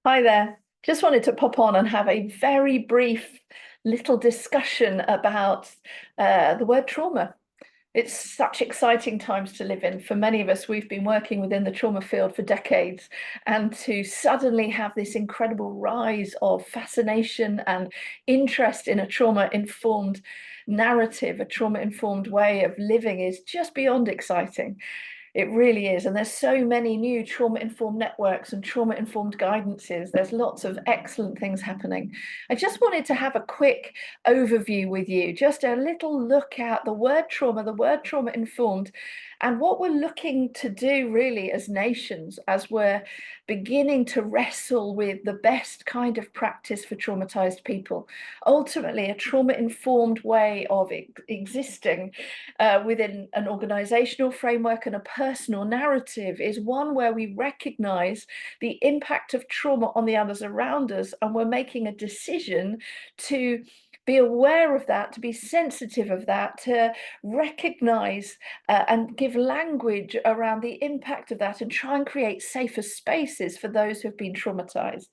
Hi there. Just wanted to pop on and have a very brief little discussion about the word trauma. It's such exciting times to live in. For many of us, we've been working within the trauma field for decades, and to suddenly have this incredible rise of fascination and interest in a trauma-informed narrative, a trauma-informed way of living is just beyond exciting. It really is. And there's so many new trauma-informed networks and trauma-informed guidances. There's lots of excellent things happening. I just wanted to have a quick overview with you, just a little look at the word trauma-informed, and what we're looking to do really as nations, as we're beginning to wrestle with the best kind of practice for traumatized people. Ultimately, a trauma-informed way of existing within an organizational framework and a personal narrative is one where we recognize the impact of trauma on the others around us, and we're making a decision to be aware of that, to be sensitive of that, to recognize and give language around the impact of that, and try and create safer spaces for those who've been traumatized.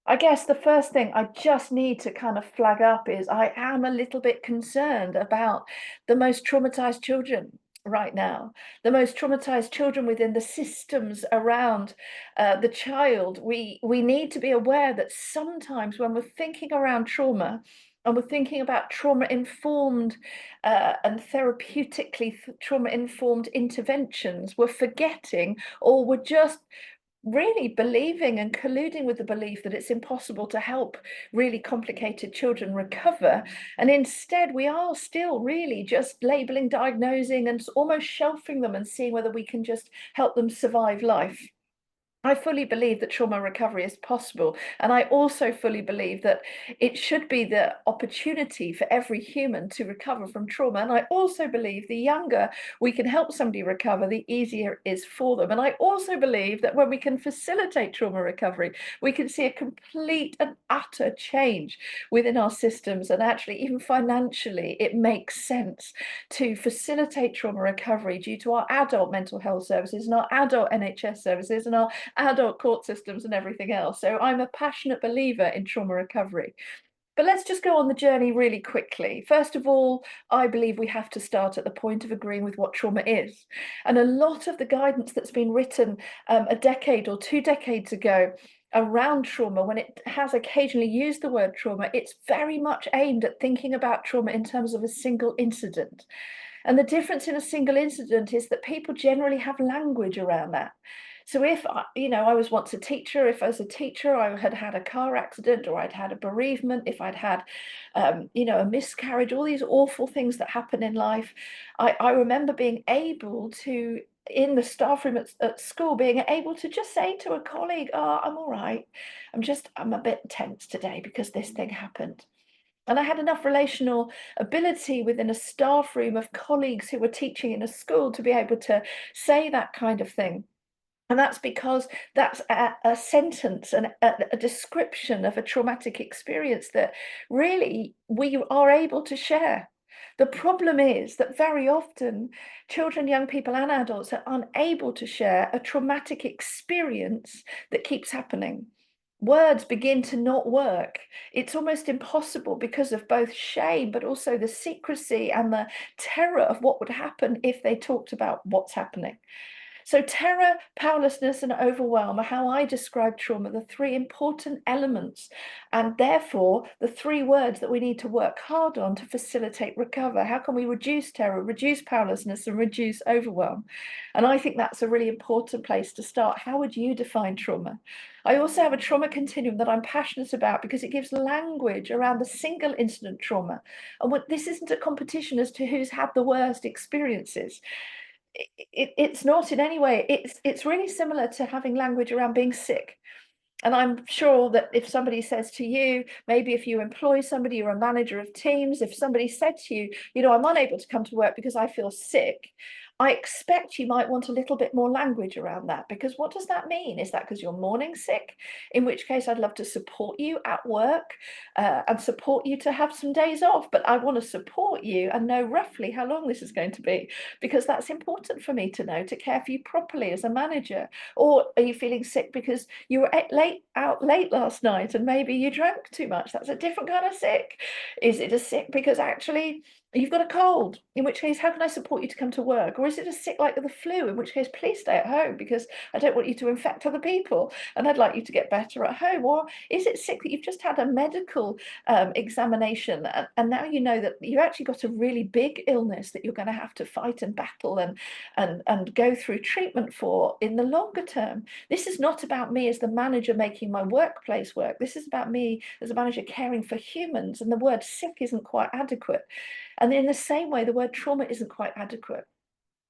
I guess the first thing I just need to kind of flag up is I am a little bit concerned about the most traumatized children right now, the most traumatized children within the systems around the child. We need to be aware that sometimes when we're thinking around trauma, and we're thinking about trauma-informed and therapeutically trauma-informed interventions, we're forgetting, or we're just really believing and colluding with the belief that it's impossible to help really complicated children recover. And instead, we are still really just labeling, diagnosing, and almost shelving them and seeing whether we can just help them survive life. I fully believe that trauma recovery is possible. And I also fully believe that it should be the opportunity for every human to recover from trauma. And I also believe the younger we can help somebody recover, the easier it is for them. And I also believe that when we can facilitate trauma recovery, we can see a complete and utter change within our systems. And actually, even financially, it makes sense to facilitate trauma recovery due to our adult mental health services and our adult NHS services and our adult court systems and everything else. So I'm a passionate believer in trauma recovery. But let's just go on the journey really quickly. First of all, I believe we have to start at the point of agreeing with what trauma is. And a lot of the guidance that's been written a decade or 2 decades ago around trauma, when it has occasionally used the word trauma, it's very much aimed at thinking about trauma in terms of a single incident. And the difference in a single incident is that people generally have language around that. So if I was once a teacher, if as a teacher I had had a car accident, or I'd had a bereavement, if I'd had, a miscarriage, all these awful things that happen in life, I remember being able to, in the staff room at school, being able to just say to a colleague, "Oh, I'm all right. I'm a bit tense today because this thing happened." And I had enough relational ability within a staff room of colleagues who were teaching in a school to be able to say that kind of thing. And that's because that's a sentence and a description of a traumatic experience that really we are able to share. The problem is that very often children, young people, and adults are unable to share a traumatic experience that keeps happening. Words begin to not work. It's almost impossible because of both shame, but also the secrecy and the terror of what would happen if they talked about what's happening. So terror, powerlessness, and overwhelm are how I describe trauma, the three important elements, and therefore the three words that we need to work hard on to facilitate recover. How can we reduce terror, reduce powerlessness, and reduce overwhelm? And I think that's a really important place to start. How would you define trauma? I also have a trauma continuum that I'm passionate about because it gives language around the single incident trauma. And this isn't a competition as to who's had the worst experiences. It's not in any way. It's really similar to having language around being sick. And I'm sure that if somebody says to you, maybe if you employ somebody, you're a manager of teams, if somebody said to you, I'm unable to come to work because I feel sick, I expect you might want a little bit more language around that, because what does that mean? Is that because you're morning sick? In which case I'd love to support you at work and support you to have some days off, but I want to support you and know roughly how long this is going to be, because that's important for me to know, to care for you properly as a manager. Or are you feeling sick because you were out late last night and maybe you drank too much? That's a different kind of sick. Is it a sick because actually you've got a cold, in which case how can I support you to come to work? Or is it a sick like the flu, in which case please stay at home because I don't want you to infect other people and I'd like you to get better at home? Or is it sick that you've just had a medical examination and now you know that you actually got a really big illness that you're going to have to fight and battle and go through treatment for in the longer term? This is not about me as the manager making my workplace work. This is about me as a manager caring for humans, and the word sick isn't quite adequate. And in the same way, the word trauma isn't quite adequate.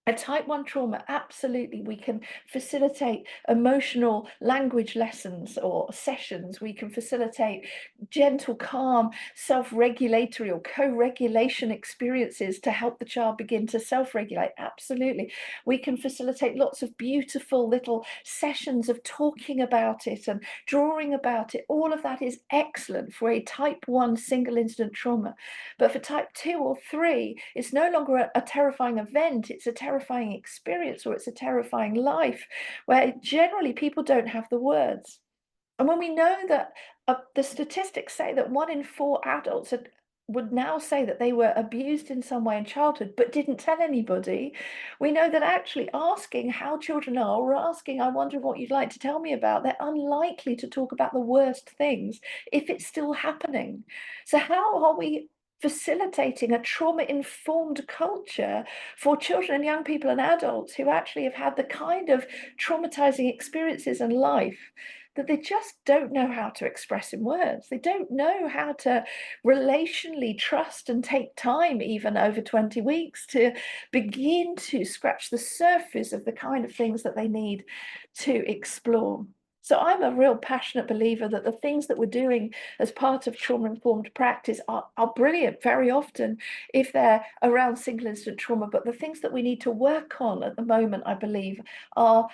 A type 1 trauma, absolutely, we can facilitate emotional language lessons or sessions. We can facilitate gentle, calm, self-regulatory or co-regulation experiences to help the child begin to self-regulate. Absolutely. We can facilitate lots of beautiful little sessions of talking about it and drawing about it. All of that is excellent for a type 1 single incident trauma. But for type 2 or 3, it's no longer a terrifying event, it's a terrifying experience, or it's a terrifying life where generally people don't have the words. And when we know that the statistics say that 1 in 4 adults would now say that they were abused in some way in childhood but didn't tell anybody, we know that actually asking how children are, or asking, I wonder what you'd like to tell me about, they're unlikely to talk about the worst things if it's still happening. So how are we facilitating a trauma-informed culture for children and young people and adults who actually have had the kind of traumatizing experiences in life that they just don't know how to express in words? They don't know how to relationally trust and take time, even over 20 weeks, to begin to scratch the surface of the kind of things that they need to explore. So I'm a real passionate believer that the things that we're doing as part of trauma-informed practice are brilliant very often if they're around single incident trauma. But the things that we need to work on at the moment, I believe, are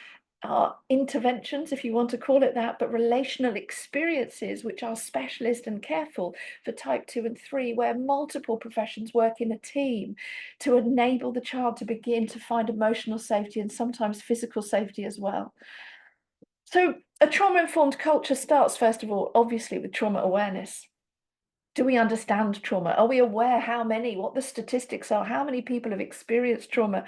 interventions, if you want to call it that, but relational experiences which are specialist and careful for type 2 and 3, where multiple professions work in a team to enable the child to begin to find emotional safety and sometimes physical safety as well. So a trauma-informed culture starts, first of all, obviously, with trauma awareness. Do we understand trauma? Are we aware what the statistics are, how many people have experienced trauma?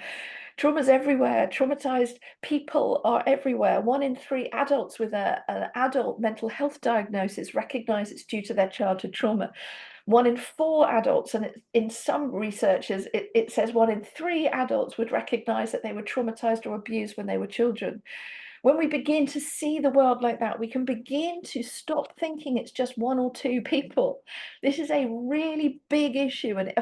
Trauma's everywhere. Traumatized people are everywhere. 1 in 3 adults with an adult mental health diagnosis recognize it's due to their childhood trauma. 1 in 4 adults, and in some researchers, it says 1 in 3 adults would recognize that they were traumatized or abused when they were children. When we begin to see the world like that, we can begin to stop thinking it's just 1 or 2 people. This is a really big issue, and it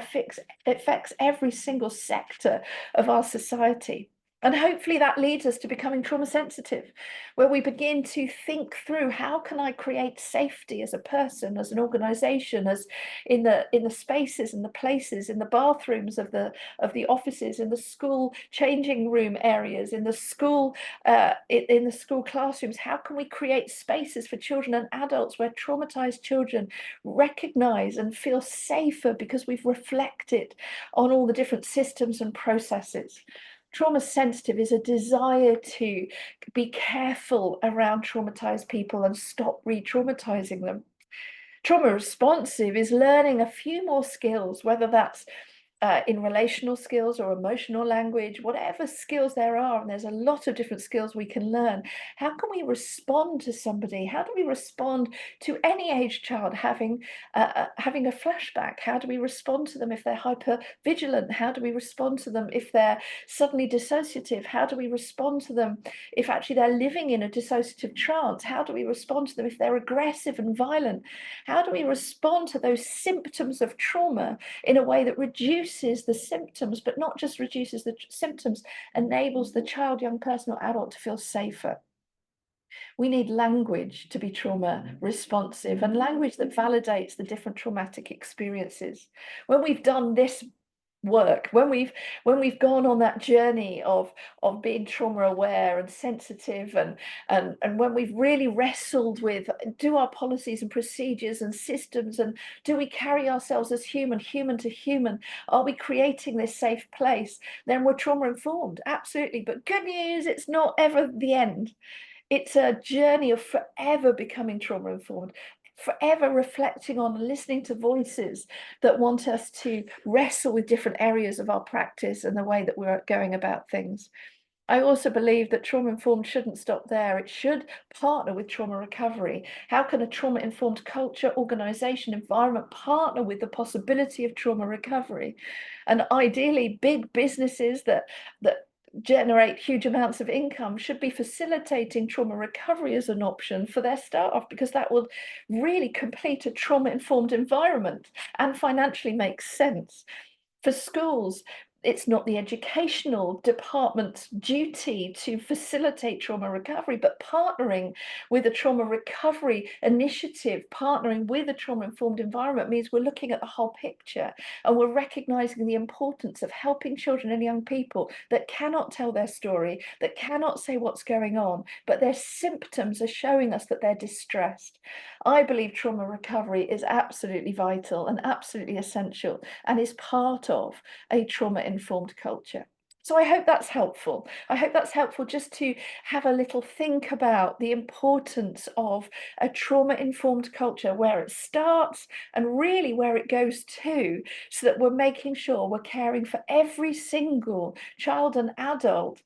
affects every single sector of our society. And hopefully that leads us to becoming trauma sensitive, where we begin to think through, how can I create safety as a person, as an organization, as in the spaces and the places, in the bathrooms of the offices, in the school changing room areas, in the school classrooms. How can we create spaces for children and adults where traumatized children recognize and feel safer because we've reflected on all the different systems and processes? Trauma sensitive is a desire to be careful around traumatized people and stop re-traumatizing them. Trauma responsive is learning a few more skills, whether that's in relational skills or emotional language, whatever skills there are, and there's a lot of different skills we can learn. How can we respond to somebody? How do we respond to any age child having a flashback? How do we respond to them if they're hyper vigilant? How do we respond to them if they're suddenly dissociative? How do we respond to them if actually they're living in a dissociative trance? How do we respond to them if they're aggressive and violent? How do we respond to those symptoms of trauma in a way that reduces the symptoms, but not just reduces the symptoms, enables the child, young person, or adult to feel safer? We need language to be trauma responsive, and language that validates the different traumatic experiences. When we've done this work, when we've gone on that journey of being trauma aware and sensitive, and when we've really wrestled with, do our policies and procedures and systems, and do we carry ourselves as human to human, are we creating this safe place, then we're trauma informed, absolutely. But good news, it's not ever the end. It's a journey of forever becoming trauma informed, forever reflecting on and listening to voices that want us to wrestle with different areas of our practice and the way that we're going about things. I also believe that trauma informed shouldn't stop there. It should partner with trauma recovery. How can a trauma informed culture, organization, environment partner with the possibility of trauma recovery? And ideally, big businesses that generate huge amounts of income should be facilitating trauma recovery as an option for their staff, because that will really complete a trauma informed environment and financially makes sense. For schools, it's not the educational department's duty to facilitate trauma recovery, but partnering with a trauma recovery initiative, partnering with a trauma-informed environment, means we're looking at the whole picture, and we're recognizing the importance of helping children and young people that cannot tell their story, that cannot say what's going on, but their symptoms are showing us that they're distressed. I believe trauma recovery is absolutely vital and absolutely essential, and is part of a trauma-informed culture. So I hope that's helpful. I hope that's helpful just to have a little think about the importance of a trauma-informed culture, where it starts and really where it goes to, so that we're making sure we're caring for every single child and adult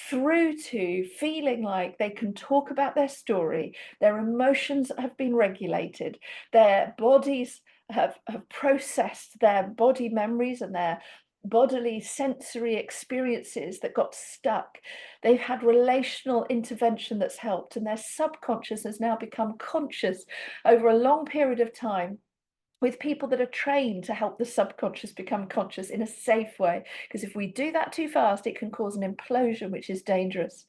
through to feeling like they can talk about their story, their emotions have been regulated, their bodies have processed their body memories and their bodily sensory experiences that got stuck. They've had relational intervention that's helped, and their subconscious has now become conscious over a long period of time, with people that are trained to help the subconscious become conscious in a safe way. Because if we do that too fast, it can cause an implosion, which is dangerous.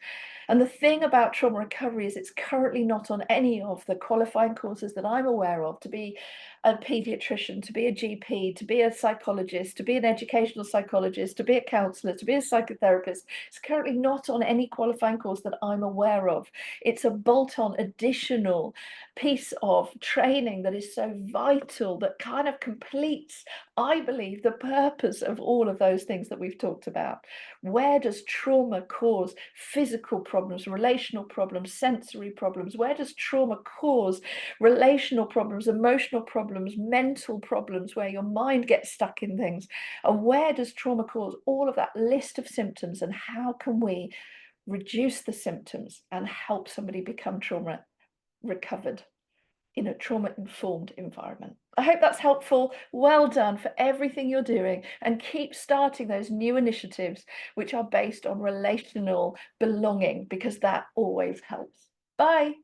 And the thing about trauma recovery is it's currently not on any of the qualifying courses that I'm aware of to be a pediatrician, to be a GP, to be a psychologist, to be an educational psychologist, to be a counselor, to be a psychotherapist. It's currently not on any qualifying course that I'm aware of. It's a bolt-on additional piece of training that is so vital, that kind of completes, I believe, the purpose of all of those things that we've talked about. Where does trauma cause physical problems, relational problems, sensory problems? Where does trauma cause relational problems, emotional problems, mental problems, where your mind gets stuck in things? And where does trauma cause all of that list of symptoms? And how can we reduce the symptoms and help somebody become trauma recovered in a trauma-informed environment? I hope that's helpful. Well done for everything you're doing, and keep starting those new initiatives which are based on relational belonging, because that always helps. Bye.